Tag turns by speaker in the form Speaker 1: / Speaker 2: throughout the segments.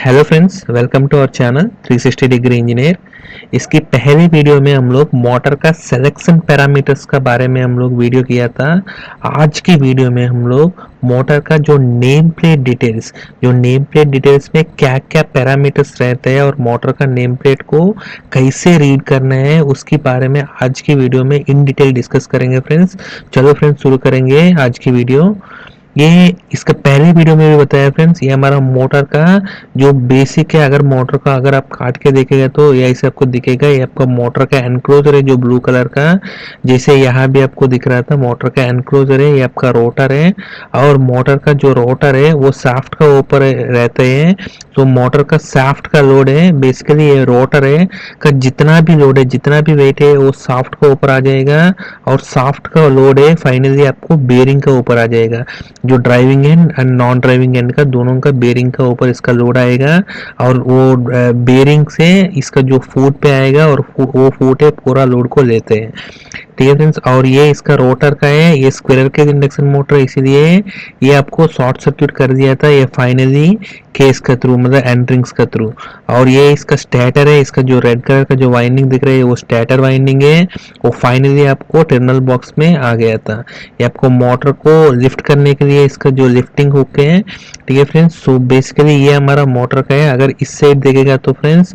Speaker 1: Hello friends, welcome to our channel 360 degree engineer. इसकी पहली video में हम लोग मोटर का सिलेक्शन पैरामीटर्स का बारे में हम लोग वीडियो किया था। आज की वीडियो में हम लोग मोटर का जो नेम प्लेट डिटेल्स में क्या क्या पैरामीटर्स रहते हैं और मोटर का नेम प्लेट को कैसे रीड करना है उसके बारे में आज की वीडियो में इन डिटेल डिस्कस करेंगे फ्रेंड्स। चलो फ्रेंड्स, शुरू करेंगे आज की वीडियो। ये इसका पहले वीडियो में भी बताया फ्रेंड्स, ये हमारा मोटर का जो बेसिक है। अगर मोटर का अगर आप काट के देखेगा तो ये ऐसे आपको दिखेगा। ये आपका मोटर का एनक्लोजर है जो ब्लू कलर का, जैसे यहाँ भी आपको दिख रहा था। मोटर का एनक्लोजर है, ये आपका रोटर है और मोटर का जो रोटर है वो शाफ्ट का ऊपर रहते हैं। तो मोटर का शाफ्ट का लोड है, बेसिकली ये रोटर है का जितना भी लोड है, जितना भी वेट है वो शाफ्ट का ऊपर आ जाएगा और शाफ्ट का लोड है फाइनली आपको बेरिंग का ऊपर आ जाएगा। जो driving and and non driving and का दोनों का बेरिंग का ऊपर इसका लोड आएगा और वो बेरिंग से इसका जो फुट पे आएगा और वो फुट है पूरा लोड को लेते हैं। ठीक है फ्रेंड्स, और ये इसका रोटर का है, ये स्क्विरल केज इंडक्शन मोटर, इसीलिए ये आपको शॉर्ट सर्किट कर दिया था ये फाइनली केस का थ्रू, मतलब एंट्रिंग्स का थ्रू। और ये इसका स्टेटर है, इसका जो रेड कलर का जो वाइंडिंग दिख रहा है वो स्टेटर वाइंडिंग है, वो फाइनली आपको टर्मिनल बॉक्स में आ गया था। ये आपको मोटर को लिफ्ट करने के लिए इसका जो लिफ्टिंग हुक है। ठीक है फ्रेंड्स, सो बेसिकली ये हमारा मोटर का है। अगर इस साइड देखेगा तो फ्रेंड्स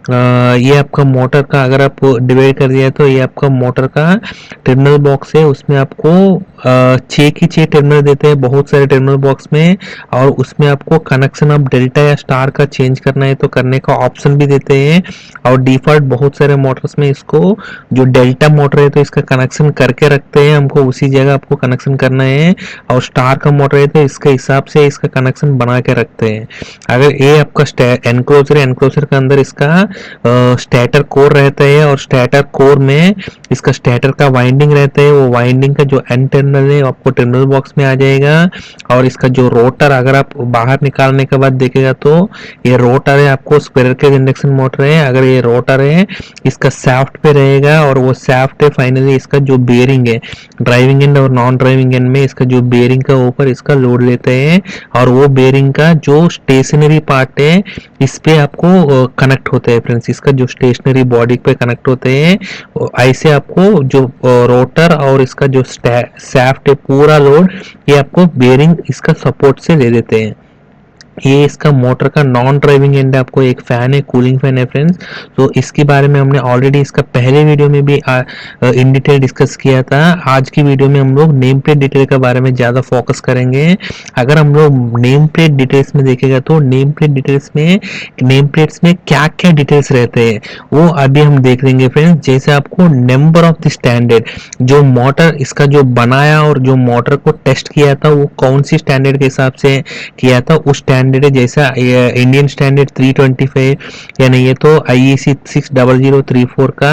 Speaker 1: ये आपका मोटर का, अगर आप डिवाइड कर दिया तो ये आपका मोटर का टर्मिनल बॉक्स है। उसमें आपको 6 की 6 टर्मिनल देते हैं बहुत सारे टर्मिनल बॉक्स में, और उसमें आपको कनेक्शन आप डेल्टा या स्टार का चेंज करना है तो करने का ऑप्शन भी देते हैं। और डिफॉल्ट बहुत सारे मोटर्स में इसको जो डेल्टा मोटर है तो इसका कनेक्शन करके रखते हैं, हमको उसी जगह आपको कनेक्शन करना है। और स्टार का मोटर है तो इसके हिसाब से इसका कनेक्शन बना के रखते हैं। अगर ये आपका एनक्लोजर है, एनक्लोजर के अंदर इसका स्टेटर कोर रहता है और स्टेटर कोर में इसका स्टेटर का वाइंडिंग रहता है। वो वाइंडिंग का जो एंड टर्मिनल है आपको टर्मिनल बॉक्स में आ जाएगा। और इसका जो रोटर अगर आप बाहर निकालने के बाद देखेगा तो ये रोटर है, आपको स्क्विरल केज इंडक्शन मोटर है। अगर ये रोटर है इसका शाफ्ट पे रहेगा और वो शाफ्ट है फाइनली इसका जो बेरिंग है, ड्राइविंग एंड और नॉन ड्राइविंग एंड में इसका जो बेरिंग का ऊपर इसका लोड लेते हैं। और वो बेरिंग का जो स्टेशनरी पार्ट है इस पे आपको कनेक्ट होते हैं फ्रेंड्स, इसका जो स्टेशनरी बॉडी पे कनेक्ट होते हैं। ऐसे आपको जो रोटर और इसका जो शाफ्ट है पूरा लोड ये आपको बेरिंग इसका सपोर्ट से ले देते हैं। ये इसका मोटर का नॉन ड्राइविंग एंड आपको एक फैन है, कूलिंग फैन है फ्रेंड्स। तो इसके बारे में हमने ऑलरेडी इसका पहले वीडियो में भी इन डिटेल डिस्कस किया था। आज की वीडियो में हम लोग नेम प्लेट डिटेल के बारे में ज्यादा फोकस करेंगे। अगर हम लोग नेम प्लेट डिटेल्स में देखेगा तो नेम प्लेट डिटेल्स में नेम प्लेट्स में क्या क्या डिटेल्स रहते हैं वो अभी हम देख लेंगे फ्रेंड्स। जैसे आपको नंबर ऑफ द स्टैंडर्ड, जो मोटर इसका जो बनाया और जो मोटर को टेस्ट किया था वो कौन सी स्टैंडर्ड के हिसाब से किया था, उस स्टैंडर्ड है। जैसा इंडियन स्टैंडर्ड 325 या नहीं है तो IEC 60034 का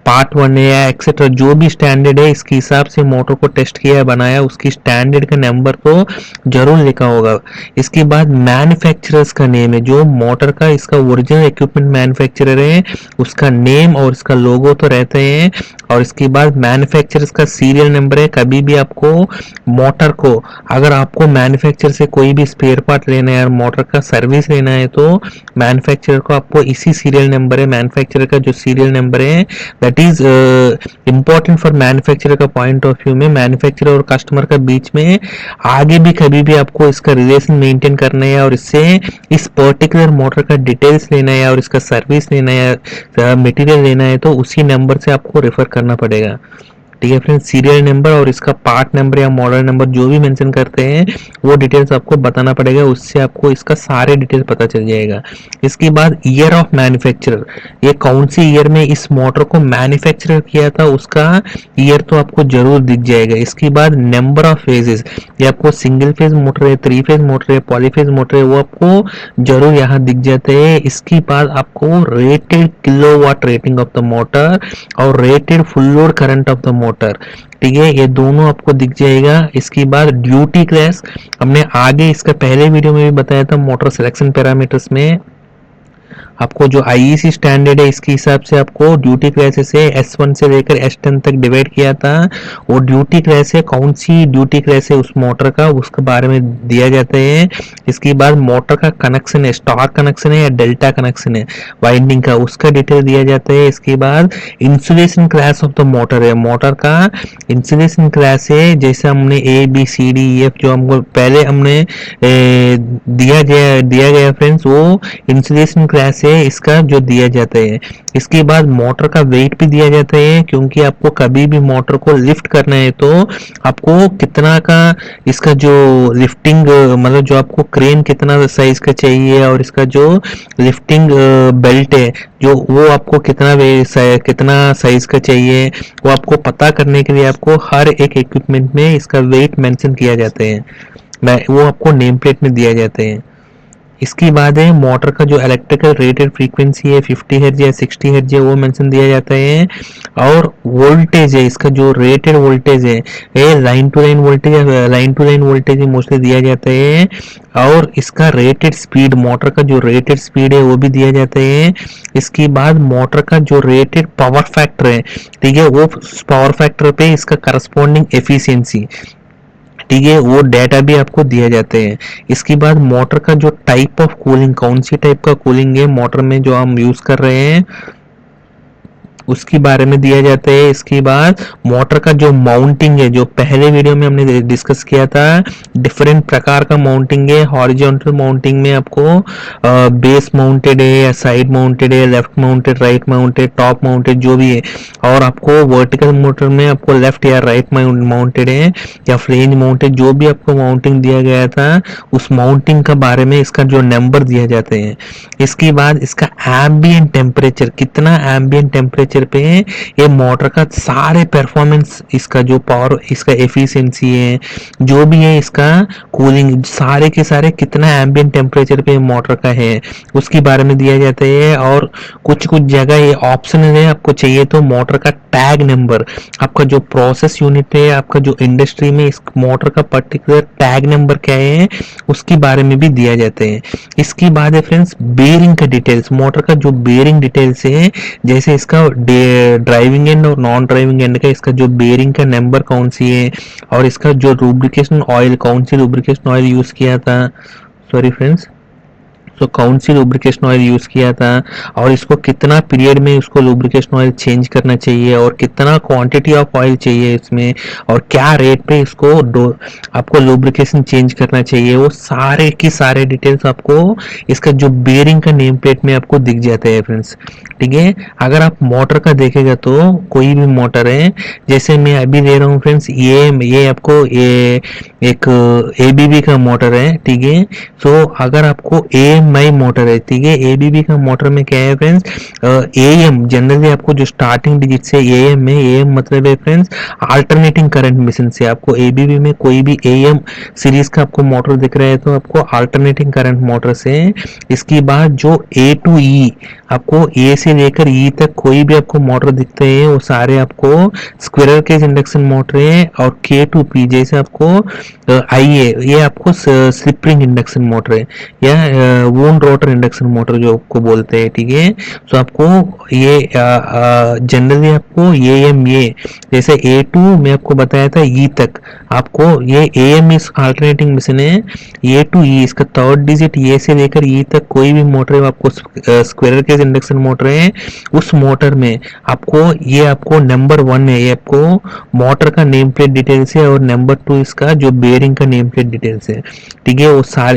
Speaker 1: पार्ट 1 है या एक्सेट्रा, जो भी स्टैंडर्ड है इसके हिसाब से मोटर को टेस्ट किया बनाया, उसकी स्टैंडर्ड का नंबर तो जरूर लिखा होगा। इसके बाद मैन्युफैक्चरर्स का नेम है, जो मोटर का इसका ओरिजिनल इक्विपमेंट मैन्युफैक्चरर है उसका नेम और इसका लोगो तो रहते हैं। और इसके बाद मैन्युफैक्चरर्स का सीरियल नंबर है। कभी भी आपको मोटर को, अगर आपको मैन्युफैक्चरर से कोई भी स्पेयर पार्ट लेना है, मोटर का सर्विस लेना है तो मैन्युफैक्चरर को आपको इसी सीरियल नंबर है, मैन्युफैक्चरर का जो सीरियल नंबर है that is important for manufacturer का पॉइंट ऑफ व्यू में। मैन्युफैक्चरर और कस्टमर का बीच में आगे भी कभी भी आपको इसका रिलेशन मेंटेन करना है और इससे इस पर्टिकुलर मोटर का डिटेल्स लेना है और इसका सर्विस लेना है, मटेरियल लेना है तो उसी नंबर से आपको रेफर करना पड़ेगा। ठीक है फ्रेंड्स, सीरियल नंबर और इसका पार्ट नंबर या मॉडल नंबर जो भी मेंशन करते हैं वो डिटेल्स आपको बताना पड़ेगा, उससे आपको इसका सारे डिटेल्स पता चल जाएगा। इसके बाद ईयर ऑफ मैन्युफैक्चरर, ये कौन सी ईयर में इस मोटर को मैन्युफैक्चर किया था उसका ईयर तो आपको जरूर दिख जाएगा। इसके बाद नंबर ऑफ फेजेस, ये आपको सिंगल फेज मोटर है, 3 फेज मोटर है, पॉलीफेज मोटर है, वो आपको जरूर यहाँ दिख जाते हैं। इसके बाद आपको rated kilowatt rating of the motor और rated full load current of the motor, ठीक है, ये दोनों आपको दिख जाएगा। इसके बाद ड्यूटी क्लास, हमने आगे इसका पहले वीडियो में भी बताया था मोटर सिलेक्शन पैरामीटर्स में। आपको जो आईईसी स्टैंडर्ड है इसके हिसाब से आपको ड्यूटी क्लासेस से S1 से लेकर S10 तक डिवाइड किया था। वो ड्यूटी क्लास है, कौन सी ड्यूटी क्लास है उस मोटर का, उसके बारे में दिया जाता है। इसके बाद मोटर का कनेक्शन है, स्टार कनेक्शन है या डेल्टा कनेक्शन है वाइंडिंग का, उसका डिटेल दिया जाता है। इसके बाद insulation class of the motor है, मोटर का इंसुलेशन क्लास है, जैसे हमने ABCDEF जो हमको पहले हमने दिया गया फ्रेंड्स, वो इंसुलेशन क्लास है इसका जो दिया जाता है। इसके बाद मोटर का वेट भी दिया जाता है, क्योंकि आपको कभी भी मोटर को लिफ्ट करना है तो आपको कितना का इसका जो लिफ्टिंग मतलब जो आपको क्रेन कितना साइज का चाहिए और इसका जो लिफ्टिंग बेल्ट है जो वो आपको कितना साइज का चाहिए, वो आपको पता करने के लिए आपको हर एक इक्विपमेंट में इसका वेट मेंशन किया जाता है, वो आपको नेम प्लेट में दिया जाते हैं। इसके बाद है मोटर का जो इलेक्ट्रिकल रेटेड फ्रीक्वेंसी है 50 हर्ट्ज या 60 हर्ट्ज है वो मेंशन दिया जाता है। और वोल्टेज है, इसका जो रेटेड वोल्टेज है ये लाइन टू लाइन वोल्टेज या line to line voltage mostly दिया जाता है। और इसका रेटेड स्पीड, मोटर का जो रेटेड स्पीड है वो भी दिया जाता है। इसके बाद मोटर का जो रेटेड पावर फैक्टर है, ठीक है, वो पावर फैक्टर पे इसका करस्पॉन्डिंग एफिशिएंसी, ठीक है, वो डेटा भी आपको दिया जाते हैं। इसके बाद मोटर का जो टाइप ऑफ कूलिंग, कौन सी टाइप का कूलिंग है मोटर में जो हम यूज कर रहे हैं उसके बारे में दिया जाता है। इसके बाद मोटर का जो माउंटिंग है, जो पहले वीडियो में हमने डिस्कस किया था, डिफरेंट प्रकार का माउंटिंग है। हॉरिजॉन्टल माउंटिंग में आपको बेस माउंटेड है या साइड माउंटेड है, left mounted, right mounted, top mounted जो भी है। और आपको वर्टिकल मोटर में आपको लेफ्ट या राइट माउंटेड है या फ्लेंज माउंटेड, जो भी आपको माउंटिंग दिया गया था उस माउंटिंग का बारे में इसका जो नंबर दिया जाते हैं। इसके बाद इसका एम्बिएंट टेम्परेचर, कितना एम्बिएंट टेम्परेचर पे ये मोटर का सारे परफॉर्मेंस, इसका जो पावर, इसका एफिशिएंसी है, जो भी है इसका कूलिंग, सारे के सारे कितना एम्बिएंट टेम्परेचर पे मोटर का है उसके बारे में दिया जाता है। और कुछ कुछ जगह ये ऑप्शन है, आपको चाहिए तो मोटर का टैग नंबर, आपका जो प्रोसेस यूनिट है, आपका जो इंडस्ट्री में इस मोटर का पर्टिकुलर टैग नंबर क्या है उसके बारे में भी दिया जाता है। इसके बाद है फ्रेंड्स बेयरिंग का डिटेल्स, मोटर का जो बेयरिंग डिटेल्स है, जैसे इसका ड्राइविंग एंड और नॉन ड्राइविंग एंड का इसका जो बेयरिंग का नंबर कौन सी है, और इसका जो लुब्रिकेशन ऑयल, कौन सी लुब्रिकेशन ऑयल यूज किया था, सॉरी फ्रेंड्स, तो कौन सी लुब्रिकेशन ऑयल यूज किया था, और इसको कितना पीरियड में उसको लुब्रिकेशन ऑयल चेंज करना चाहिए, और कितना क्वांटिटी ऑफ ऑयल चाहिए इसमें, और क्या रेट पे इसको आपको लुब्रिकेशन चेंज करना चाहिए, वो सारे की सारे डिटेल्स आपको इसका जो बेयरिंग का नेम प्लेट में आपको दिख जाता है फ्रेंड्स, ठीक है। अगर आप मोटर का देखेगा तो कोई भी मोटर है, जैसे मैं अभी ले रहा हूँ फ्रेंड्स, ये आपको ये एक ABB का मोटर है, ठीक है। सो अगर आपको AMI मोटर है, ठीक है, ABB का मोटर में क्या है फ्रेंड्स, AM जनरली आपको जो स्टार्टिंग डिजिट से AM है, AM मतलब है फ्रेंड्स अल्टरनेटिंग करंट मशीन से। आपको ABB में कोई भी AM सीरीज का आपको मोटर दिख रहा है तो आपको अल्टरनेटिंग करंट मोटर से। इसके बाद जो A to E, आपको A से लेकर E तक कोई भी आपको मोटर दिखते हैं वो सारे आपको स्क्विरल केज इंडक्शन मोटर है। और K to P जैसे आपको I है, ये आपको स्लिप रिंग इंडक्शन मोटर है या वूंड रोटर इंडक्शन मोटर जो आपको बोलते हैं, ठीक है। तो आपको ये जनरली आपको ये जैसे A2 में आपको बताया था E तक, आपको ये AM इस अल्टरनेटिंग मशीन है, A to E इसका थर्ड डिजिट A से लेकर E तक कोई भी मोटर है आपको स्क्विरल केज इंडक्शन मोटर है, उस मोटर में आपको ये आपको नंबर 1 है, ये आपको मोटर का नेम प्लेट डिटेल्स है, और नंबर 2 इसका जो बेयरिंग का नेम प्लेट डिटेल्स है, ठीक है।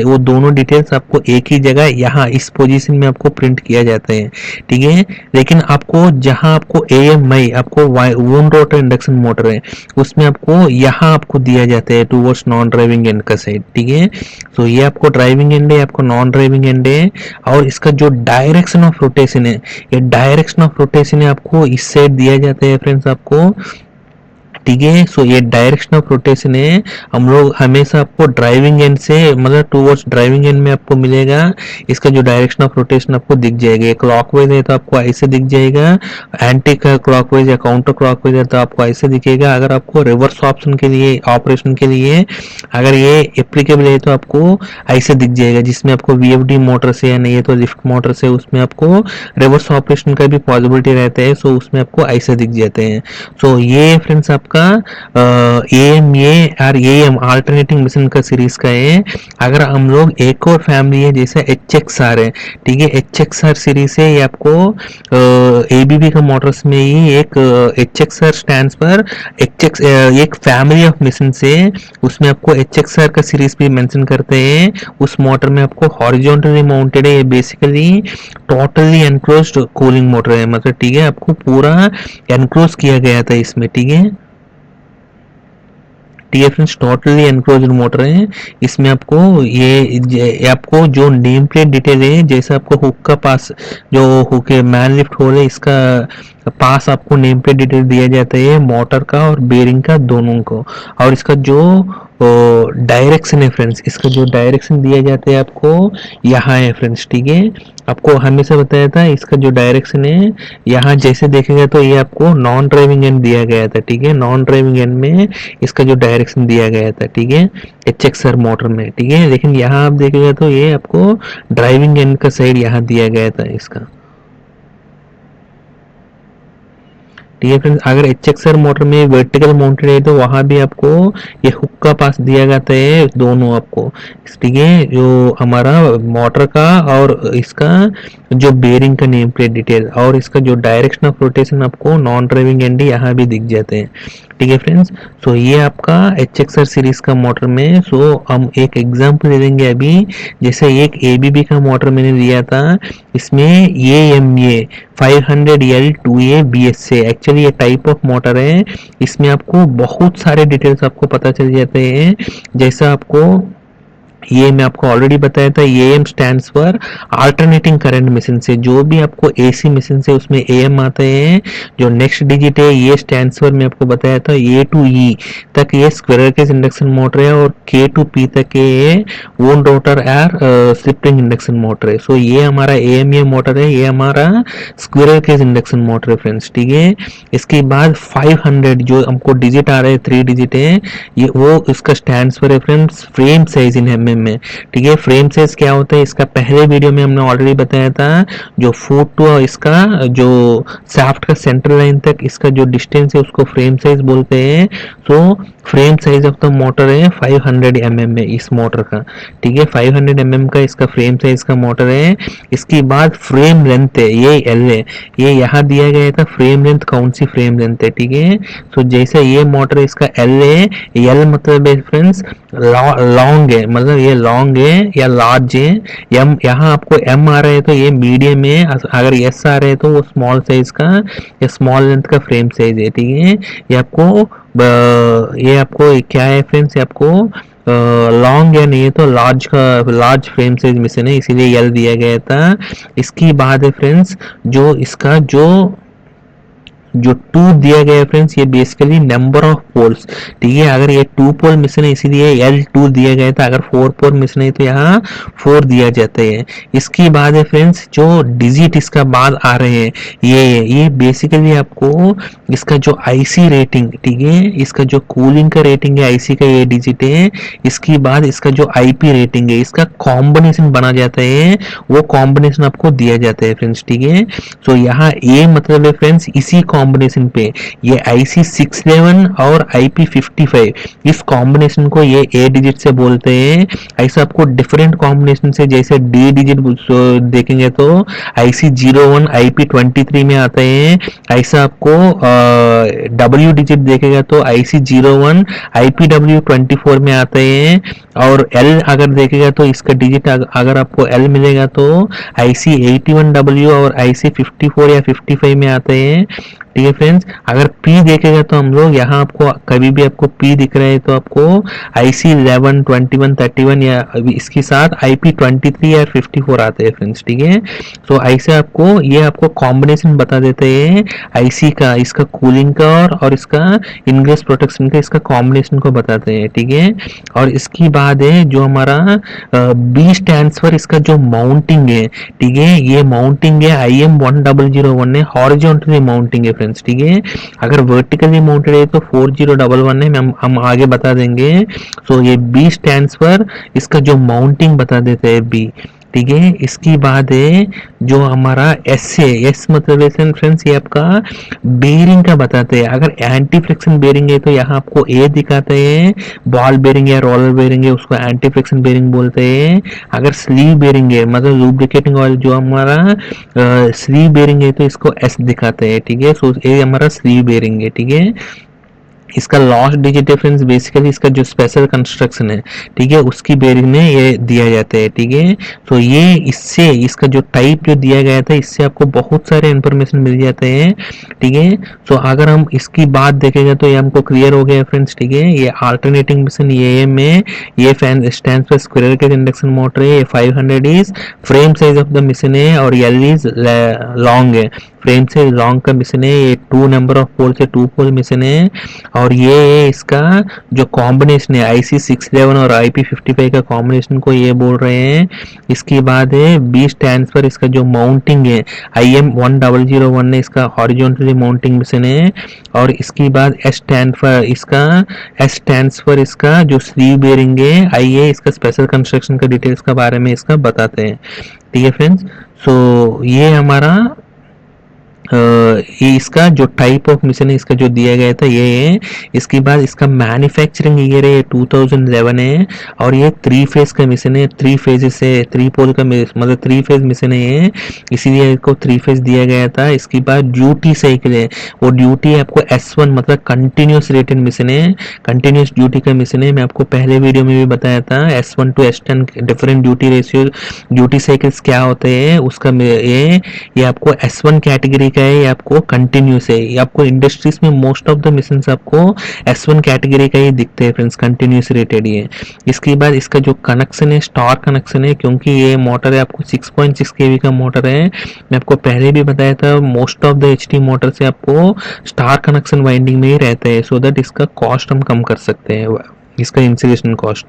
Speaker 1: वो दोनों डिटेल्स आपको एक ही जगह यहाँ इस पोजीशन में आपको प्रिंट किया जाता है, ठीक है। लेकिन आपको जहां आपको AMI, आपको वूंड रोटर इंडक्शन मोटर है, उसमें आपको यहाँ आपको दिया जाता है टूवर्ड्स नॉन ड्राइविंग एंड का साइड, ठीक है। तो ये आपको ड्राइविंग एंड है, आपको नॉन ड्राइविंग एंड है। और इसका जो डायरेक्शन ऑफ रोटेशन है, ये डायरेक्शन ऑफ रोटेशन है आपको इस साइड दिया जाता है फ्रेंड्स, आपको ठीक है। सो ये डायरेक्शन ऑफ रोटेशन है, हम लोग हमेशा आपको ड्राइविंग एंड से मतलब टूवर्ड्स ड्राइविंग एंड में आपको मिलेगा, इसका जो डायरेक्शन ऑफ रोटेशन आपको दिख जाएगा। ये क्लॉकवाइज है तो आपको ऐसे दिख जाएगा, एंटी क्लॉकवाइज या काउंटर क्लॉकवाइज है तो आपको ऐसे दिखेगा। अगर आपको रिवर्स ऑप्शन के लिए ऑपरेशन के लिए अगर ये एप्लीकेबल है तो आपको ऐसे दिख जाएगा, जिसमें आपको वीएफडी मोटर से या नहीं है तो लिफ्ट मोटर से उसमें आपको रिवर्स ऑपरेशन का भी पॉसिबिलिटी रहता है। सो उसमें आपको ऐसे दिख जाते हैं। सो ये फ्रेंड्स आपका AMA और AM अल्टरनेटिंग मिशन का सीरीज का है। अगर हम लोग एक और फैमिली है जैसे HXR है, ठीक है, HXR सीरीज से ये आपको ABB का मोटर्स में ही एक HXR स्टैंड्स पर एक फैमिली ऑफ मिशन से उसमें आपको HXR का सीरीज भी मेंशन करते हैं। उस मोटर में आपको हॉरिजॉन्टली माउंटेड है, ये basically totally enclosed cooling motor है, मतलब ठीक है, आपको पूरा एनक्लोज किया गया था इसमें, ठीक है। TFNs टोटली एनक्लोज्ड मोटर है। इसमें आपको ये आपको जो नेम प्लेट डिटेल है, जैसे आपको हुक का पास जो हुक है मैन लिफ्ट होल है, इसका पास आपको नेम प्लेट डिटेल दिया जाता है मोटर का और बेरिंग का दोनों को। और इसका जो डायरेक्शन है फ्रेंड्स, इसका जो डायरेक्शन दिया जाता है आपको यहाँ है फ्रेंड्स, ठीक है। आपको हमेशा बताया था इसका जो डायरेक्शन है यहाँ जैसे देखेगा तो ये आपको नॉन ड्राइविंग एंड दिया गया था, ठीक है। नॉन ड्राइविंग एंड में इसका जो डायरेक्शन दिया गया था, ठीक है, HXR मोटर में, ठीक है। लेकिन यहाँ आप देखेगा तो ये आपको ड्राइविंग एंड का साइड यहाँ दिया गया था इसका, ठीक है फ्रेंड्स। अगर HXR मोटर में वर्टिकल माउंटेड है तो वहां भी आपको ये हुक का पास दिया जाता है दोनों आपको, ठीक है, जो हमारा मोटर का और इसका जो बेरिंग का नेम प्लेट डिटेल और इसका जो डायरेक्शन ऑफ रोटेशन आपको नॉन ड्राइविंग एंड यहाँ भी दिख जाते हैं, ठीक है फ्रेंड्स। सो ये आपका HXR सीरीज का मोटर में। सो हम एक एग्जांपल ले लेंगे अभी, जैसे एक ABB का मोटर मैंने दिया था, इसमें AMA 500L 2A BS है, एक्चुअली ये टाइप ऑफ मोटर है। इसमें आपको बहुत सारे डिटेल्स आपको पता चल जाते हैं, जैसा आपको ये मैं आपको ऑलरेडी बताया था। AM stands for alternating current machine से, जो भी आपको AC मशीन से उसमें AM आते हैं। जो नेक्स्ट डिजिट है ये स्टैंड्स फॉर मैं आपको बताया था A to E तक ये स्क्विरल केज इंडक्शन मोटर है, और K to P तक ये वोन रोटर और स्लिप रिंग इंडक्शन मोटर है। सो ये हमारा AMA मोटर है, ये हमारा स्क्विरल केज इंडक्शन मोटर है फ्रेंड्स, ठीक है। इसके बाद 500 जो हमको डिजिट आ रहे हैं 3 डिजिट है, ये वो इसका स्टैंड्स फॉर है friends frame size in mm में, ठीक है। फ्रेम साइज क्या होता है इसका पहले वीडियो में हमने ऑलरेडी बताया था। जो फुट टू इसका जो शाफ्ट का सेंटर लाइन तक इसका जो डिस्टेंस है उसको फ्रेम साइज बोलते हैं। So frame size of the motor है 500 mm में इस मोटर का, ठीक है। 500 mm का इसका फ्रेम साइज का मोटर है। इसके बाद फ्रेम लेंथ है, ये L है, ये यहाँ दिया गया था फ्रेम लेंथ, कौन सी फ्रेम लेंथ है, ठीक है। सो जैसे ये मोटर इसका L है, L मतलब है फ्रेंड्स लॉन्ग है, मतलब ये लॉन्ग है या लार्ज है। M यहाँ आपको M आ रहा है तो ये मीडियम है, अगर S आ रहा है तो वो स्मॉल साइज का या स्मॉल लेंथ का फ्रेम साइज है, ठीक है। ये आपको क्या है फ्रेंड्स, ये आपको लॉन्ग या नहीं है तो लार्ज फ्रेम साइज मिशन है, इसीलिए L दिया गया था। इसकी बात है फ्रेंड्स, जो इसका जो 2 दिया गया है फ्रेंड्स, ये बेसिकली नंबर ऑफ पोल्स, ठीक है। अगर ये 2 पोल मिशन है इसीलिए L2 दिया गया था, अगर 4 पोल मिशन है तो यहाँ 4 दिया जाता है। इसकी बाद है फ्रेंड्स, जो डिजिट इसका बाद आ रहे हैं ये बेसिकली आपको इसका जो IC रेटिंग, ठीक है, इसका जो कूलिंग का रेटिंग है IC का ये डिजिट है। इसके बाद इसका जो IP रेटिंग है, इसका कॉम्बिनेशन बना जाता है, वो कॉम्बिनेशन आपको दिया जाता है फ्रेंड्स, ठीक है। सो यहाँ A मतलब है फ्रेंड्स इसी कॉम्बिनेशन पे ये IC67 और IP55 इस कॉम्बिनेशन को ये A डिजिट से बोलते हैं। ऐसा आपको डिफरेंट कॉम्बिनेशन से जैसे D डिजिट देखेंगे तो IC01 IP23 में आते हैं। ऐसा आपको W डिजिट देखेगा तो IC01 IPW24 में आते हैं। और एल अगर देखेगा तो इसका डिजिट अगर आपको एल मिलेगा तो IC81W और IC54 या 55 में आते हैं। ठीक है फ्रेंड्स, अगर पी देखेगा तो हम लोग यहाँ आपको कभी भी आपको पी दिख रहा है तो आपको IC11, 21, 31 या इसके साथ IP23 या 54 आते हैं फ्रेंड्स। ठीक है, तो ऐसे आपको ये आपको कॉम्बिनेशन बता देते हैं आईसी का, इसका कूलिंग का और इसका इनग्रेस प्रोटेक्शन का, इसका कॉम्बिनेशन को बताते हैं। ठीक है, और इसकी बाद है जो हमारा बी स्टैंड्स फॉर इसका जो माउंटिंग है। ठीक है, ये माउंटिंग है IM1001 है, हॉरिजॉन्टली माउंटिंग है फ्रेंड्स। ठीक है, अगर वर्टिकली माउंटेड है तो 4011 है, हम आगे बता देंगे। सो ये बी स्टैंड्स फॉर इसका जो माउंटिंग बता देते हैं बी। ठीक है, इसकी बाद है जो हमारा एस है, एस मतलब फ्रेंड्स ये आपका बेरिंग का बताते हैं। अगर एंटी फ्रिक्शन बेरिंग है तो यहाँ आपको ए दिखाते हैं, बॉल बेरिंग या रोलर बेरिंग है उसको एंटी फ्रिक्शन बेरिंग बोलते हैं। अगर स्लीव बेरिंग है मतलब लुब्रिकेटिंग ऑयल जो हमारा स्लीव बेरिंग है तो इसको एस दिखाते हैं। ठीक है, सो ये हमारा स्लीव बेरिंग है। ठीक है, इसका लॉस्ट डिजिट डिफरेंस बेसिकली इसका जो स्पेशल कंस्ट्रक्शन है, ठीक है, उसकी बेरिंग में ये दिया जाता है। ठीक है, तो ये इससे इसका जो टाइप जो दिया गया था इससे आपको बहुत सारे इंफॉर्मेशन मिल जाते हैं। ठीक है, तो अगर हम इसकी बात देखेंगे तो ये हमको क्लियर हो गया फ्रेंड्स। ठीक है, ये अल्टरनेटिंग मिशन ये में ये fan stand for squirrel cage induction motor है। ये 500 is frame size of the machine है और एल इज लॉन्ग है, फ्रेम से लॉन्ग का मिशन है। ये 2 नंबर ऑफ पोल से 2 पोल मिशन है। और ये इसका जो कॉम्बिनेशन है IC611 और IP55 का कॉम्बिनेशन को ये बोल रहे हैं। इसके बाद है बी स्टैंड पर इसका जो माउंटिंग है IM1001 है, इसका हॉरिजॉन्टली माउंटिंग मिशन है। और इसके बाद एस स्टैंड पर इसका जो स्लीव बेरिंग है। आइए इसका स्पेशल कंस्ट्रक्शन का डिटेल्स के बारे में इसका बताते हैं। ठीक है फ्रेंड्स, सो ये हमारा ये इसका जो टाइप ऑफ मिशन है इसका जो दिया गया था ये है। इसके बाद इसका मैन्युफैक्चरिंग ईयर है 2011 है और ये 3 फेज का मिशन है, 3 फेजेस है, 3 पोल का मतलब 3 फेज मिशन है ये, इसीलिए इसको 3 फेज दिया गया था। इसके बाद ड्यूटी साइकिल है, वो ड्यूटी आपको S1 मतलब कंटिन्यूस रेटेड मिशन है, कंटिन्यूस ड्यूटी का मिशन है। मैं आपको पहले वीडियो में भी बताया था S1 to S10 different duty ratio duty cycles क्या होते हैं उसका ये आपको S1 कैटेगरी का है, ये आपको कंटिन्यूस है। ये आपको इंडस्ट्रीज में मोस्ट ऑफ द मिशंस आपको S1 कैटेगरी का ही दिखते हैं फ्रेंड्स, कंटिन्यूस रेटेड ये। इसके बाद इसका जो कनेक्शन है स्टार कनेक्शन है, क्योंकि ये मोटर है आपको 6.6 kV का मोटर है। मैं आपको पहले भी बताया था most of the HT motor से आपको स्टार कनेक्शन वाइंडिंग में ही रहता है, सो दैट इसका कॉस्ट हम कम कर सकते हैं, इसका इंसुलेशन कॉस्ट।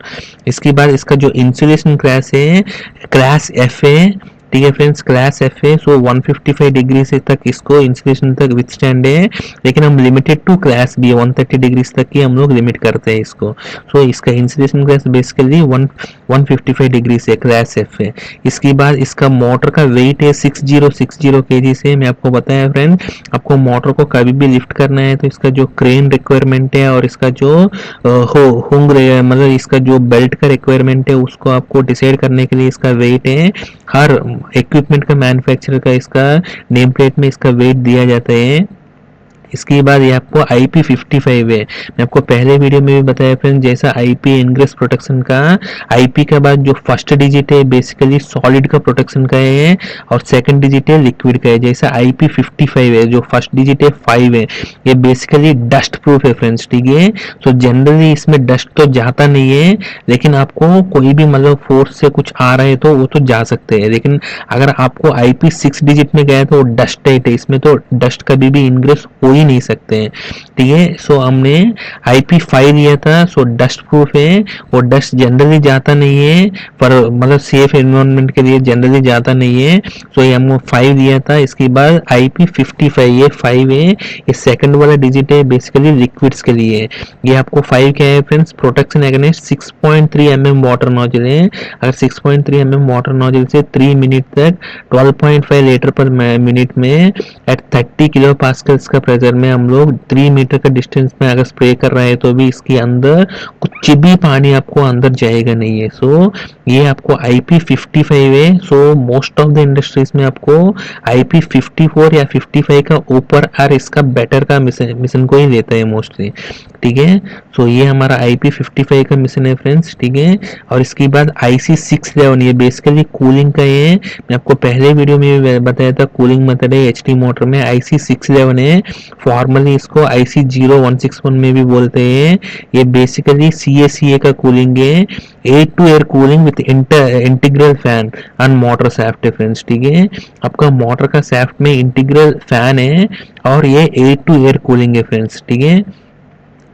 Speaker 1: इसके बाद इसका जो इंसुलेशन क्लास है क्लास F है। ठीक है फ्रेंड्स, क्लास एफ है, सो 155 डिग्री से तक इसको इंसुलेशन तक विथस्टैंड है, लेकिन हम limited to class B 130 degree तक की हम लोग लिमिट करते हैं इसको। सो इसका इंसुलेशन क्लास बेसिकली 155 डिग्री से क्लास एफ है। इसके बाद इसका मोटर का वेट है 6060 kg से। मैं आपको बताया फ्रेंड, आपको मोटर को कभी भी लिफ्ट करना है तो इसका जो क्रेन रिक्वायरमेंट है और इसका जो हुंग मतलब इसका जो बेल्ट का रिक्वायरमेंट है उसको आपको डिसाइड करने के लिए इसका वेट है। हर इक्विपमेंट का मैन्युफैक्चरर का इसका नेम प्लेट में इसका वेट दिया जाता है। इसके बाद ये आपको IP55 है, मैं आपको पहले वीडियो में भी बताया फ्रेंड, जैसा IP इनग्रेस प्रोटेक्शन का IP के बाद जो फर्स्ट डिजिट है बेसिकली सॉलिड का प्रोटेक्शन का है और सेकंड डिजिट है लिक्विड का है। जैसा IP55 है जो फर्स्ट डिजिट है 5 है, ये बेसिकली डस्ट प्रूफ है फ्रेंड्स। ठीक है, तो जनरली इसमें डस्ट तो जाता नहीं है, लेकिन आपको कोई भी मतलब फोर्स से कुछ आ रहा है तो वो तो जा सकते हैं, लेकिन अगर आपको IP6 डिजिट में गया तो डस्ट टाइट है, इसमें तो डस्ट कभी भी इनग्रेस हो ही नहीं सकते हैं। ठीक है, सो हमने IP5 लिया था, सो डस्ट प्रूफ है, वो डस्ट जनरली जाता नहीं है, पर मतलब सेफ एनवायरनमेंट के लिए जनरली जाता नहीं है, सो ये हमको 5 दिया था। इसके बाद IP55 ये 5 है, ये सेकंड वाला डिजिट है बेसिकली लिक्विड्स के लिए। ये आपको 5 क्या है friends, protection against 6.3 mm water nozzle है। अगर 6.3 mm वाटर नोजल से 3 मिनट तक 12.5 लीटर पर मिनट में एट 30 kPa का प्रेशर मीटर में हम लोग 3 मीटर का डिस्टेंस में अगर स्प्रे कर रहे हैं तो भी इसके अंदर कुछ भी पानी आपको अंदर जाएगा नहीं है। सो ये आपको IP55 है। So most of the industries में आपको IP54 या 55 का ऊपर और इसका बेटर का मिशन को ही लेता है मोस्टली, ठीक है। सो ये हमारा IP55 का मिशन है फ्रेंड्स, ठीक है। और इसके बाद IC611 ये बेसिकली कूलिंग का है। मैं आपको पहले वीडियो में भी बताया था कूलिंग मेथड है HT मोटर में। IC611 है, फॉर्मली इसको IC0161 में भी बोलते हैं। ये बेसिकली CACA का कूलिंग है, air to air cooling with integral fan and motor shaft है फ्रेंड्स, ठीक है। आपका मोटर का सैफ्ट में इंटीग्रल फैन है और ये एयर टू एयर कूलिंग है फ्रेंड्स, ठीक है।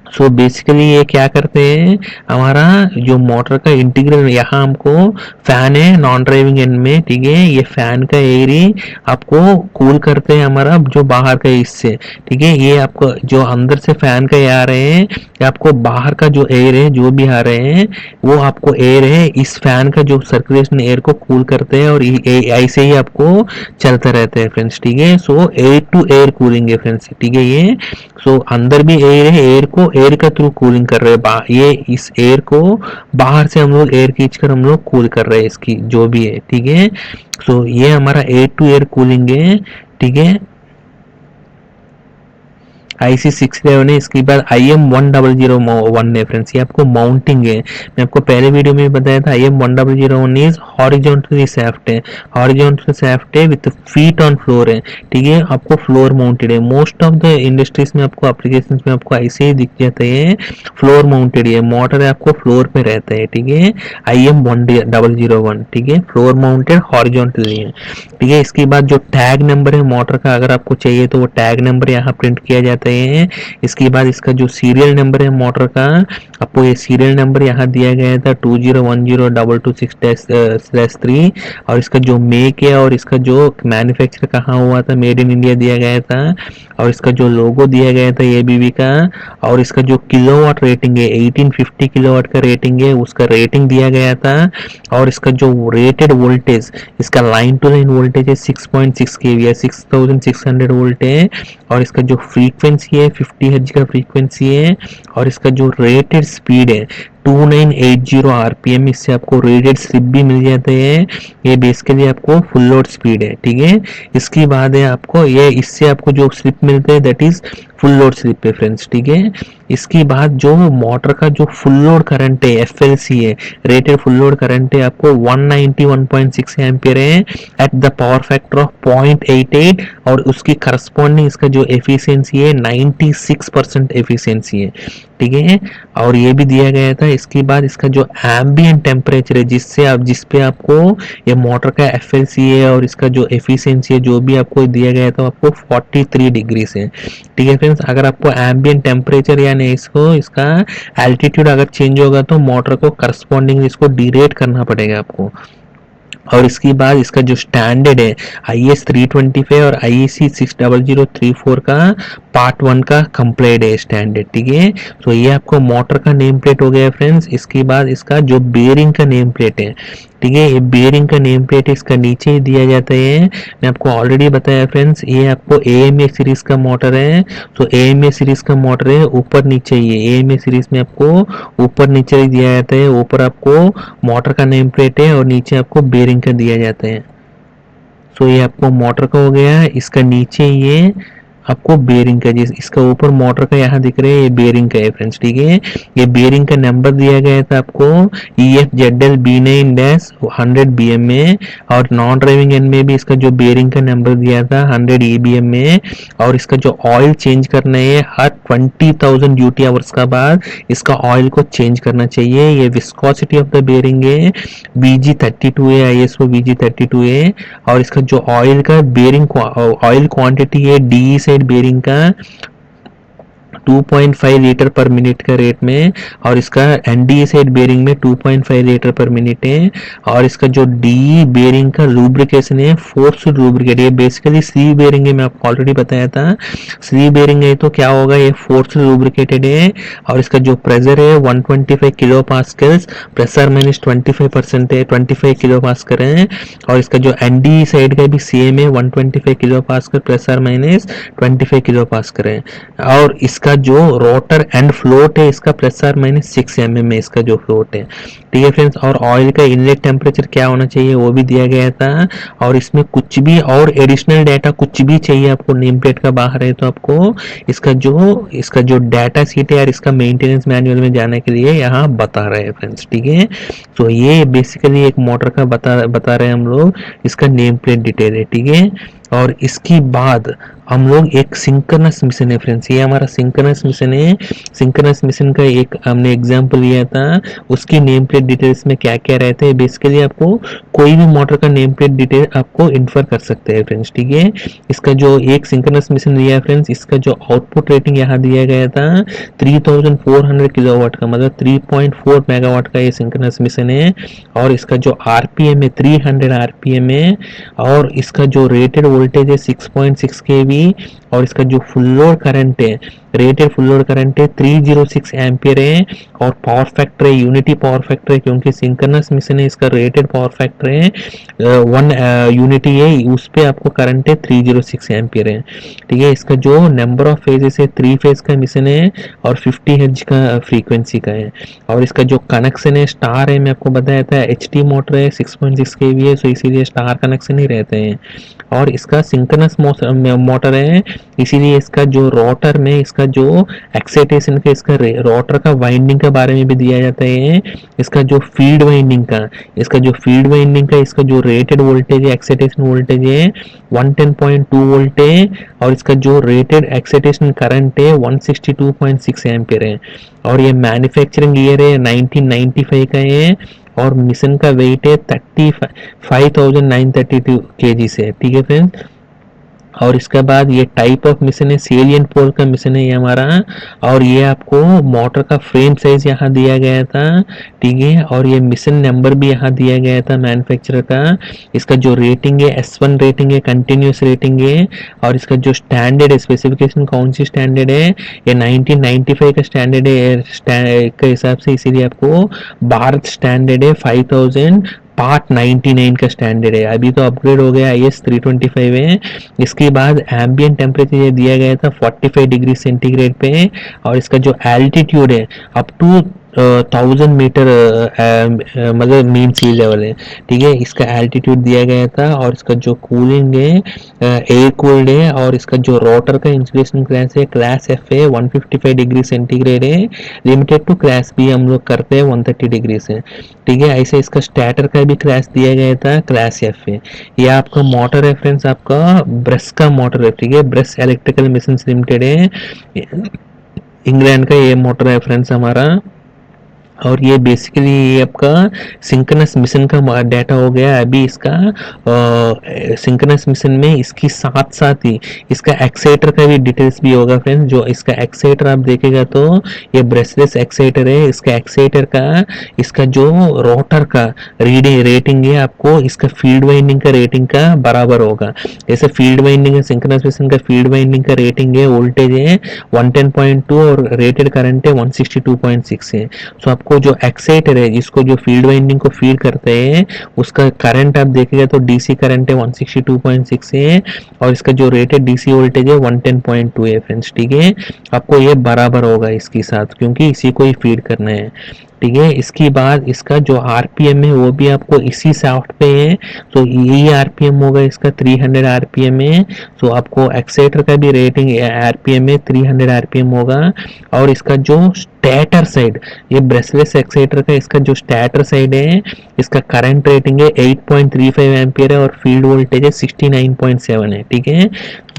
Speaker 1: सो बेसिकली ये क्या करते हैं, हमारा जो मोटर का इंटीग्रल यहाँ हमको फैन है नॉन ड्राइविंग एंड में, ठीक है। ये फैन का एरिया आपको कूल करते हैं हमारा जो बाहर का हिस्से, ठीक है। ये आपको जो अंदर से फैन का आ रहे हैं, ये आपको बाहर का जो एयर है जो भी आ रहे हैं वो आपको एयर है, इस फैन का जो सर्कुलेशन एयर को कूल करते हैं और ऐसे ही आपको चलता रहता है फ्रेंड्स, ठीक है। So air to air cooling है फ्रेंड्स, ठीक है ये। सो अंदर भी एयर है, एयर को एयर का थ्रू कूलिंग कर रहे हैं, ये इस एयर को बाहर से हम लोग एयर खींचकर हम लोग कूल कर रहे हैं इसकी जो भी है, ठीक है। सो ये हमारा एयर टू एयर कूलिंग है, ठीक है। IC611 है। इसके बाद IM1001 है फ्रेंड्स, ये आपको माउंटिंग है। मैं आपको पहले वीडियो में बताया था IM1001 इज हॉरिजॉन्टली शाफ्ट है, हॉरिजॉन्टल शाफ्ट है विद फीट ऑन फ्लोर है, ठीक है। आपको फ्लोर माउंटेड है। मोस्ट ऑफ द इंडस्ट्रीज में आपको एप्लीकेशंस में आपको ऐसे ही दिख जाते हैं, फ्लोर माउंटेड है, मोटर आपको फ्लोर पे रहता है, ठीक है। IM1001, ठीक है, फ्लोर माउंटेड हॉरिजॉन्टली है, ठीक है। इसके बाद जो टैग नंबर है मोटर का अगर आपको चाहिए तो वो टैग नंबर यहाँ प्रिंट किया जाता है। इसके बाद इसका जो सीरियल नंबर है मोटर का, आपको ये सीरियल नंबर यहाँ दिया गया था 20102226-3 और इसका जो मेक है और इसका जो मैन्युफैक्चर कहाँ हुआ था, मेड इन इंडिया दिया गया था और इसका जो लोगो दिया गया था ABB का और इसका जो किलोवाट रेटिंग है 1850 किलोवाट का रेटिंग है, उसका रेटिंग दिया गया था और इसका जो रेटेड वोल्टेज, इसका लाइन टू लाइन वोल्टेज है 6.6 kV है, 6600 वोल्ट है और इसका जो फ्रीक्वेंसी है 50 हर्ट्ज का फ्रीक्वेंसी है और इसका जो रेटेड स्पीड है 2980 RPM, इससे आपको रेटेड स्लिप भी मिल जाते हैं। ये बेसिकली आपको फुल लोड स्पीड है, ठीक है। इसकी बाद है आपको ये, इससे आपको जो स्लिप मिलते हैं that is full load slip है फ्रेंड्स, ठीक है। इसके बाद जो मोटर का जो फुल लोड करंट है FLC है, रेटेड फुल लोड करंट है आपको 191.6 एम्पियर है at the power factor of 0.88 और उसकी करस्पॉन्डिंग इसका जो एफिशिएंसी है 96% एफिशिएंसी है, ठीक है। और ये भी दिया गया था। इसके बाद इसका जो एम्बिएंट टेम्परेचर है जिससे आप जिस पे आपको ये मोटर का FLC है और इसका जो एफिशिएंसी है जो भी आपको दिया गया था आपको 43 डिग्री से, ठीक है फ्रेंड्स। अगर आपको एम्बिएंट टेम्परेचर यानी इसको इसका एल्टीट्यूड अगर चेंज होगा तो मोटर को करस्पॉन्डिंग इसको डीरेट करना पड़ेगा आपको। और इसके बाद इसका जो स्टैंडर्ड है IS 325 और IEC 60034 का पार्ट 1 का कंप्लीट है स्टैंडर्ड, ठीक है। तो ये आपको मोटर का नेम प्लेट हो गया फ्रेंड्स। इसके बाद इसका जो बेयरिंग का नेम प्लेट है, ठीक है, ये बेयरिंग का नेम प्लेट इसका नीचे ही दिया जाता है। मैं आपको ऑलरेडी बताया फ्रेंड्स, ये आपको AMA सीरीज का मोटर है। तो AMA सीरीज का मोटर है, ऊपर नीचे ही है। AMA सीरीज में आपको ऊपर नीचे ही दिया जाता है, ऊपर आपको मोटर का नेम प्लेट है और नीचे आपको बेयरिंग का दिया जाता है। सो ये आपको मोटर का हो गया, इसका नीचे ये आपको बेयरिंग का, जिस इसका ऊपर मोटर का यहाँ दिख रहे हैं ये बेयरिंग का है फ्रेंड्स, ठीक है। ये बेयरिंग का नंबर दिया गया था आपको EFZL B9-100 BM और नॉन ड्राइविंग एंड में भी इसका जो बेयरिंग का नंबर दिया था 100 EBM में। और इसका जो ऑयल चेंज करना है हर 20,000 ड्यूटी आवर्स का बाद इसका ऑयल को चेंज करना चाहिए। ये विस्कोसिटी ऑफ द बेयरिंग है BG32 है, ISO BG32 है। और इसका जो ऑयल का बेयरिंग ऑयल क्वांटिटी है DE साइड बेयरिंग का 2.5 लीटर पर मिनट का रेट में, और इसका एनडी साइड बेरिंग में 2.5 लीटर पर मिनट है। और इसका जो डी बेरिंग का लुब्रिकेशन है फोर्स लुब्रिकेट, ये बेसिकली सी बेरिंग है, मैं आपको ऑलरेडी बताया था। सी बेरिंग है तो क्या होगा, ये फोर्स लुब्रिकेटेड है। और इसका जो प्रेशर है 125 किलो पास्कल्स, प्रेशर माइनस 25% है, 25 किलो पास्कल है। और इसका जो एनडी साइड का भी सेम है, 125 kilo pascal pressure minus 25 kilo pascal है। और इसका जो रोटर एंड फ्लोट है, इसका प्रेशर माइनस 6 mm है इसका जो फ्लोट है, ठीक है फ्रेंड्स। और ऑयल का इनलेट टेम्परेचर क्या होना चाहिए वो भी दिया गया था। और इसमें कुछ भी और एडिशनल डाटा कुछ भी चाहिए आपको नेम प्लेट का बाहर है तो आपको इसका जो डाटा सीट है और इसका मेंटेनेंस मैनुअल में जाने के लिए यहाँ बता रहे हैं फ्रेंड्स, ठीक है। तो ये बेसिकली एक मोटर का बता रहे हैं हम लोग, इसका नेम प्लेट डिटेल है, ठीक है। और इसके बाद हम लोग एक सिंक्रोनस मिशन है फ्रेंड्स, ये हमारा सिंक्रोनस मिशन है। सिंक्रोनस मिशन का एक हमने एग्जांपल लिया था, उसकी नेम प्लेट डिटेल्स में क्या क्या रहते हैं। बेसिकली आपको कोई भी मोटर का नेम प्लेट डिटेल आपको इन्फर कर सकते हैं फ्रेंड्स, ठीक है। इसका जो एक सिंक्रोनस मिशन लिया है फ्रेंड्स, इसका जो आउटपुट रेटिंग यहाँ दिया गया था 3400 किलोवाट का, मतलब 3.4 मेगावाट का ये सिंक्रोनस मिशन है। और इसका जो आरपीएम है 300 आरपीएम है। और इसका जो रेटेड वोल्टेज है 6.6 kV। और इसका जो फुल लोड करंट है, रेटेड फुल लोड करंट है 306 एम्पियर है। और पावर फैक्टर है यूनिटी पावर फैक्टर है, क्योंकि सिंक्रोनस मिशन है इसका रेटेड पावर फैक्टर है 1 यूनिटी है, उस पे आपको करंट है 306 एम्पियर है, ठीक है। इसका जो नंबर ऑफ फेजेस है 3 फेज का मिशन है और 50 हर्ट्ज का फ्रीक्वेंसी का है। और इसका जो कनेक्शन है स्टार है, मैं आपको बताया था एचटी मोटर है 6.6 kV है, सो इसीलिए स्टार कनेक्शन ही रहते हैं। और इसका सिंक्रोनस मोटर है, इसीलिए इसका जो रोटर में इसका जो एक्साइटेशन का इसका रोटर का वाइंडिंग के बारे में भी दिया जाता है। इसका जो फील्ड वाइंडिंग का इसका जो रेटेड वोल्टेज है, एक्साइटेशन वोल्टेज है 110.2 वोल्ट है। और इसका जो रेटेड एक्साइटेशन करंट है 162.6 एम्पियर है। और ये मैन्युफैक्चरिंग ईयर है 1995 का है। और मिशन का वेट है 35,932 kg से, ठीक है फ्रेंड्स। और इसके बाद ये टाइप ऑफ मिशन है सेलियंट पोल का मिशन है ये हमारा। और ये आपको मोटर का फ्रेम साइज यहाँ दिया गया था, ठीक है। और ये मिशन नंबर भी यहाँ दिया गया था मैन्युफैक्चरर का। इसका जो रेटिंग है S1 रेटिंग है, कंटिन्यूस रेटिंग है। और इसका जो स्टैंडर्ड है, स्पेसिफिकेशन कौन सी स्टैंडर्ड है, ये 1995 का स्टैंडर्ड है के हिसाब से, इसीलिए आपको भारत स्टैंडर्ड है 5000 पार्ट 99 का स्टैंडर्ड है। अभी तो अपग्रेड हो गया IS 325 है। इसके बाद एम्बिएंट टेम्परेचर दिया गया था 45 डिग्री सेंटीग्रेड पे। और इसका जो एल्टीट्यूड है अप टू 1000 मीटर मतलब मीन सी लेवल है, ठीक है। इसका एल्टीट्यूड दिया गया था। और इसका जो कूलिंग है एयर कूल्ड है। और इसका जो रोटर का इंसुलेशन क्लास है क्लास F है, 155 डिग्री सेंटीग्रेड है। लिमिटेड टू क्लास B हम लोग करते हैं 130 डिग्री से, ठीक है। ऐसे इसका स्टार्टर का भी क्लास दिया गया था क्लास F है। ये आपका मोटर है फ्रेंड्स, आपका ब्रश का मोटर है, ठीक है। ब्रश इलेक्ट्रिकल मशीन्स लिमिटेड है, इंग्लैंड का ये मोटर है फ्रेंड्स हमारा। और ये बेसिकली ये आपका सिंक्रोनस मिशन का डाटा हो गया। अभी इसका सिंक्रोनस मिशन में इसकी साथ साथ ही इसका एक्साइटर का भी डिटेल्स भी होगा फ्रेंड्स। जो इसका एक्साइटर आप देखेगा तो ये ब्रशलेस एक्साइटर है। इसका एक्साइटर का इसका जो रोटर का रीडिंग रेटिंग है आपको इसका फील्ड वाइंडिंग का रेटिंग का बराबर होगा। जैसे फील्ड वाइंडिंग है, सिंक्रोनस मिशन का फील्ड वाइंडिंग का रेटिंग है, वोल्टेज है 110.2 और रेटेड करंट है 162.6 है। सो आपको जो एक्साइटर है जिसको जो फील्ड वाइंडिंग को फीड करते हैं उसका करंट आप देखेगा तो डीसी करंट है 162.6 है। और इसका जो रेटेड डीसी वोल्टेज है 110.2 है फ्रेंड्स, ठीक है। आपको ये बराबर होगा इसके साथ, क्योंकि इसी को ही फीड करना है, ठीक है। इसके बाद इसका जो आरपीएम है वो भी आपको इसी शाफ्ट पे है, तो यही आरपीएम होगा इसका 300 आरपीएम है। तो आपको एक्साइटर का भी रेटिंग आरपीएम है 300 आरपीएम होगा। और इसका जो स्टार्टर साइड ये ब्रशलेस एक्साइटर का इसका जो स्टार्टर साइड है इसका करंट रेटिंग है 8.35 एम्पियर है और फील्ड वोल्टेज है 69.7 है, ठीक है।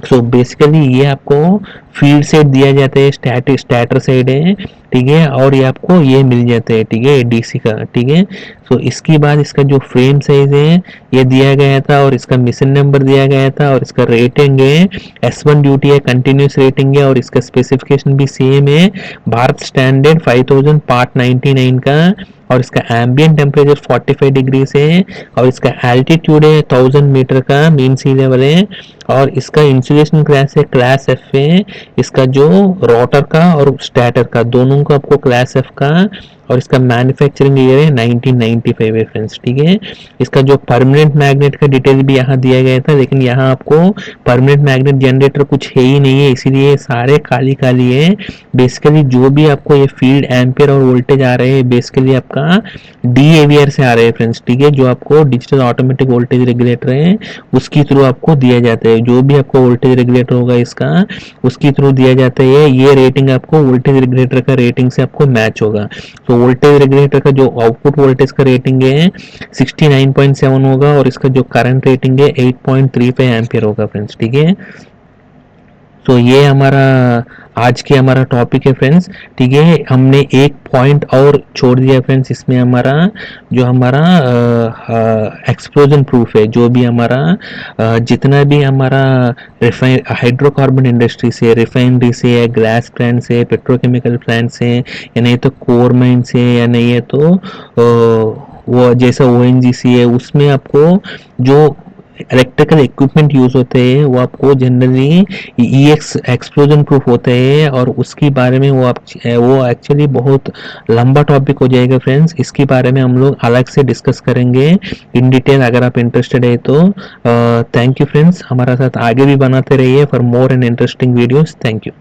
Speaker 1: सो बेसिकली ये आपको फील्ड साइड दिया जाता है, स्टार्टर साइड है, ठीक है। और ये आपको ये मिल जाता है, ठीक है, डीसी का, ठीक है। सो इसके बाद इसका जो फ्रेम साइज है ये दिया गया था और इसका मिशन नंबर दिया गया था और इसका रेटिंग है S1 ड्यूटी है, कंटिन्यूस रेटिंग है और इसका स्पेसिफिकेशन भी सेम है, भारत स्टैंडर्ड 5000 पार्ट 99 का, और इसका एम्बिएंट टेम्परेचर 45 डिग्री से है और इसका एल्टीट्यूड है 1000 मीटर का मीन सी लेवल है और इसका इंसुलेशन क्लास है क्लास एफ है। इसका जो रोटर का और स्टैटर का दोनों का आपको क्लास एफ का, और इसका मैन्युफैक्चरिंग ईयर है 1995 है फ्रेंड्स, ठीक है। इसका जो परमानेंट मैग्नेट का डिटेल भी यहाँ दिया गया था, लेकिन यहाँ आपको परमानेंट मैग्नेट जनरेटर कुछ है ही नहीं है, इसीलिए सारे खाली खाली है। बेसिकली जो भी आपको ये फील्ड एम्पियर और वोल्टेज आ रहे हैं बेसिकली आपका DAVR से आ रहे हैं फ्रेंड्स, ठीक है, जो आपको डिजिटल ऑटोमेटिक वोल्टेज रेगुलेटर है उसकी थ्रू आपको दिया जाता है। जो भी आपको वोल्टेज रेगुलेटर होगा इसका उसकी थ्रू दिया जाता है। ये रेटिंग आपको वोल्टेज रेगुलेटर का रेटिंग से आपको मैच होगा। तो वोल्टेज रेगुलेटर का जो आउटपुट वोल्टेज का रेटिंग है 69.7 होगा और इसका जो करंट रेटिंग है 8.35 एम्पियर होगा फ्रेंड्स, ठीक है। तो ये हमारा आज के हमारा टॉपिक है फ्रेंड्स, ठीक है। हमने एक पॉइंट और छोड़ दिया फ्रेंड्स, इसमें हमारा जो हमारा एक्सप्लोजन प्रूफ है, जो भी हमारा जितना भी हमारा रिफाइन हाइड्रोकार्बन इंडस्ट्री से, रिफाइनरी से, या ग्लास प्लांट से, पेट्रोकेमिकल प्लांट से, या नहीं तो कोर माइन से, या नहीं है तो वो जैसा ONGC है उसमें आपको जो इलेक्ट्रिकल इक्विपमेंट यूज होते हैं वो आपको जनरली एक्सप्लोजन प्रूफ होते हैं और उसके बारे में वो एक्चुअली बहुत लंबा टॉपिक हो जाएगा फ्रेंड्स। इसके बारे में हम लोग अलग से डिस्कस करेंगे इन डिटेल, अगर आप इंटरेस्टेड है तो। थैंक यू फ्रेंड्स, हमारा साथ आगे भी बनाते रहिए for more and interesting videos. Thank you.